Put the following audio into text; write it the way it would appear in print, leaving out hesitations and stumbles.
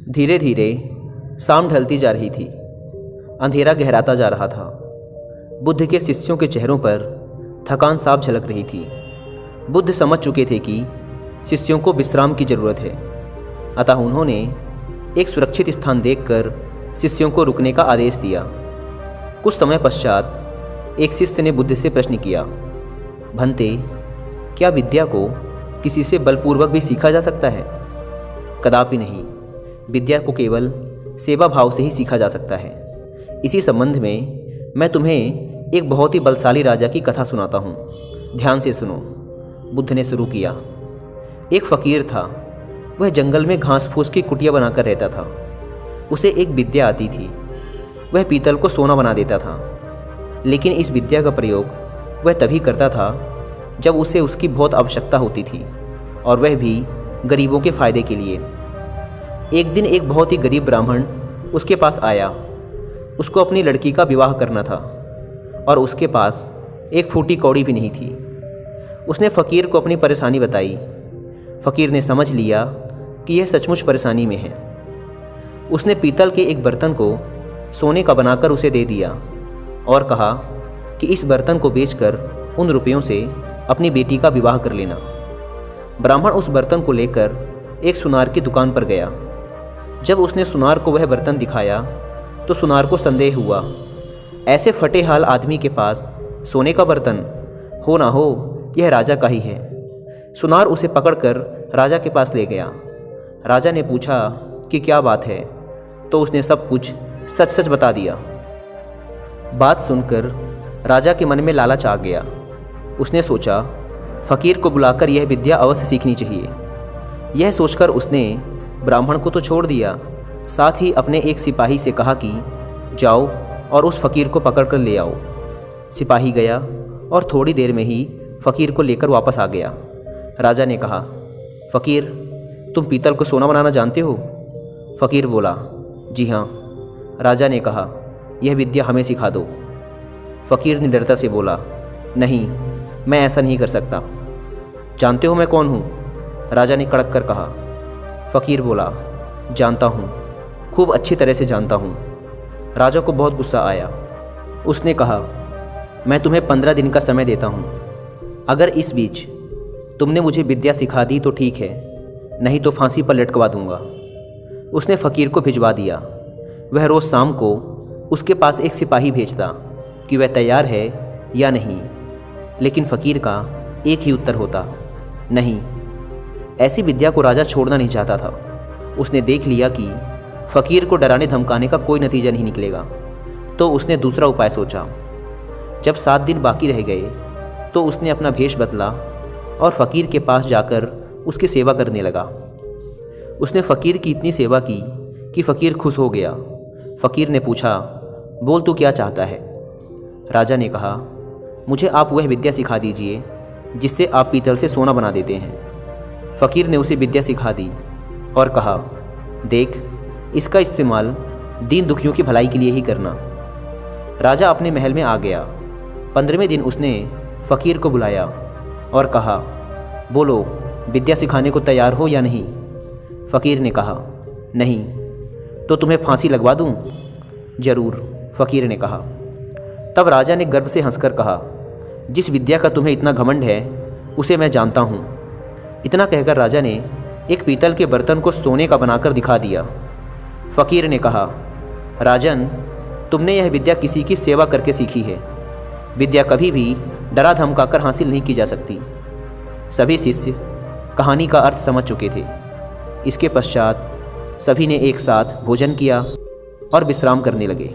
धीरे धीरे शाम ढलती जा रही थी। अंधेरा गहराता जा रहा था। बुद्ध के शिष्यों के चेहरों पर थकान साफ झलक रही थी। बुद्ध समझ चुके थे कि शिष्यों को विश्राम की ज़रूरत है, अतः उन्होंने एक सुरक्षित स्थान देखकर शिष्यों को रुकने का आदेश दिया। कुछ समय पश्चात एक शिष्य ने बुद्ध से प्रश्न किया, भंते, क्या विद्या को किसी से बलपूर्वक भी सीखा जा सकता है? कदापि नहीं। विद्या को केवल सेवा भाव से ही सीखा जा सकता है। इसी संबंध में मैं तुम्हें एक बहुत ही बलशाली राजा की कथा सुनाता हूँ। ध्यान से सुनो। बुद्ध ने शुरू किया। एक फ़कीर था। वह जंगल में घास फूस की कुटिया बनाकर रहता था। उसे एक विद्या आती थी। वह पीतल को सोना बना देता था, लेकिन इस विद्या का प्रयोग वह तभी करता था जब उसे उसकी बहुत आवश्यकता होती थी, और वह भी गरीबों के फ़ायदे के लिए। एक दिन एक बहुत ही गरीब ब्राह्मण उसके पास आया। उसको अपनी लड़की का विवाह करना था और उसके पास एक फूटी कौड़ी भी नहीं थी। उसने फ़कीर को अपनी परेशानी बताई। फ़कीर ने समझ लिया कि यह सचमुच परेशानी में है। उसने पीतल के एक बर्तन को सोने का बनाकर उसे दे दिया और कहा कि इस बर्तन को बेचकर उन रुपयों से अपनी बेटी का विवाह कर लेना। ब्राह्मण उस बर्तन को लेकर एक सुनार की दुकान पर गया। जब उसने सुनार को वह बर्तन दिखाया तो सुनार को संदेह हुआ। ऐसे फटे हाल आदमी के पास सोने का बर्तन हो ना हो, यह राजा का ही है। सुनार उसे पकड़कर राजा के पास ले गया। राजा ने पूछा कि क्या बात है, तो उसने सब कुछ सच सच बता दिया। बात सुनकर राजा के मन में लालच आ गया। उसने सोचा, फ़कीर को बुलाकर यह विद्या अवश्य सीखनी चाहिए। यह सोचकर उसने ब्राह्मण को तो छोड़ दिया, साथ ही अपने एक सिपाही से कहा कि जाओ और उस फ़कीर को पकड़ कर ले आओ। सिपाही गया और थोड़ी देर में ही फ़कीर को लेकर वापस आ गया। राजा ने कहा, फ़कीर, तुम पीतल को सोना बनाना जानते हो? फ़कीर बोला, जी हाँ। राजा ने कहा, यह विद्या हमें सिखा दो। फ़कीर ने डरता से बोला, नहीं, मैं ऐसा नहीं कर सकता। जानते हो मैं कौन हूँ? राजा ने कड़क कर कहा। फ़कीर बोला, जानता हूँ, खूब अच्छी तरह से जानता हूँ। राजा को बहुत गुस्सा आया। उसने कहा, मैं तुम्हें 15 दिन का समय देता हूँ। अगर इस बीच तुमने मुझे विद्या सिखा दी तो ठीक है, नहीं तो फांसी पर लटकवा दूंगा। उसने फ़कीर को भिजवा दिया। वह रोज़ शाम को उसके पास एक सिपाही भेजता कि वह तैयार है या नहीं, लेकिन फ़कीर का एक ही उत्तर होता, नहीं। ऐसी विद्या को राजा छोड़ना नहीं चाहता था। उसने देख लिया कि फ़कीर को डराने धमकाने का कोई नतीजा नहीं निकलेगा, तो उसने दूसरा उपाय सोचा। जब 7 दिन बाकी रह गए तो उसने अपना भेष बदला और फ़कीर के पास जाकर उसकी सेवा करने लगा। उसने फ़कीर की इतनी सेवा की कि फ़कीर खुश हो गया। फ़कीर ने पूछा, बोल तू क्या चाहता है? राजा ने कहा, मुझे आप वह विद्या सिखा दीजिए जिससे आप पीतल से सोना बना देते हैं। फ़कीर ने उसे विद्या सिखा दी और कहा, देख, इसका इस्तेमाल दीन दुखियों की भलाई के लिए ही करना। राजा अपने महल में आ गया। 15वें दिन उसने फ़कीर को बुलाया और कहा, बोलो, विद्या सिखाने को तैयार हो या नहीं? फ़कीर ने कहा, नहीं। तो तुम्हें फांसी लगवा दूं? ज़रूर, फ़कीर ने कहा। तब राजा ने गर्व से हंसकर कहा, जिस विद्या का तुम्हें इतना घमंड है उसे मैं जानता हूँ। इतना कहकर राजा ने एक पीतल के बर्तन को सोने का बनाकर दिखा दिया। फ़कीर ने कहा, राजन, तुमने यह विद्या किसी की सेवा करके सीखी है। विद्या कभी भी डरा धमकाकर हासिल नहीं की जा सकती। सभी शिष्य कहानी का अर्थ समझ चुके थे। इसके पश्चात सभी ने एक साथ भोजन किया और विश्राम करने लगे।